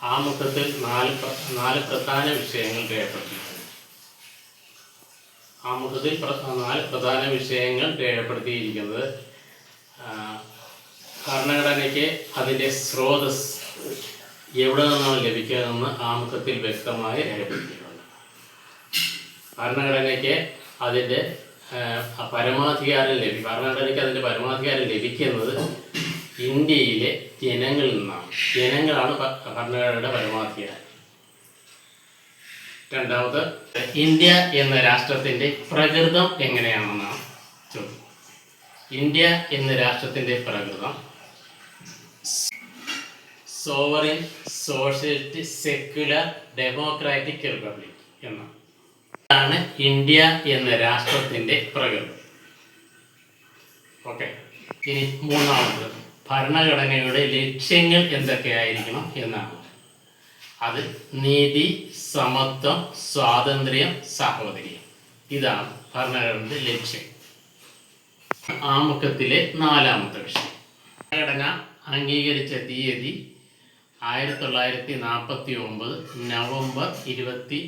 ആമുഖത്തിൽ നാല് പ്രധാന വിഷയങ്ങൾ രേഖപ്പെടുത്തിയിട്ടുണ്ട്. ആമുഖത്തിൽ 4 പ്രധാന വിഷയങ്ങൾ രേഖപ്പെടുത്തിയിരിക്കുന്നത് ഭരണഘടനയ്ക്ക് അതിൻ്റെ സ്രോതസ് എവിടെ നിന്നാണ് ലഭിക്കുന്നതെന്ന് ആമുഖത്തിൽ വ്യക്തമായി രേഖപ്പെടുത്തിയിട്ടുണ്ട്. ഭരണഘടനയ്ക്ക് അതിൻ്റെ ഭരണഘടനയ്ക്ക് അതിൻ്റെ പരമാധികാരം ലഭിക്കുന്നത് ഇന്ത്യയിലെ ജനങ്ങളിൽ നിന്നാണ്. ജനങ്ങളാണ് ഭരണഘടനയുടെ പരമാധികാരം. രണ്ടാമത്, ഇന്ത്യ എന്ന രാഷ്ട്രത്തിൻ്റെ പ്രകൃതം എങ്ങനെയാണെന്നാണ് ചോദ്യം. ഇന്ത്യ എന്ന രാഷ്ട്രത്തിൻ്റെ പ്രകൃതം sovereign socialist secular democratic republic എന്നാണ്. ഇതാണ് ഇന്ത്യ എന്ന രാഷ്ട്രത്തിൻ്റെ പ്രകൃതം. ഓക്കെ. ഇനി മൂന്നാമത്, ഭരണഘടനയുടെ ലക്ഷ്യങ്ങൾ എന്തൊക്കെയായിരിക്കണം എന്നാണ്. അത് നീതി, സമത്വം, സ്വാതന്ത്ര്യം, സാഹോദര്യം. ഇതാണ് ഭരണഘടനയുടെ ലക്ഷ്യം. ആമുഖത്തിലെ 4ാമത്തെ വിഷയം. ഭരണഘടന അംഗീകരിച്ച തീയതി 1949 നവംബർ 26.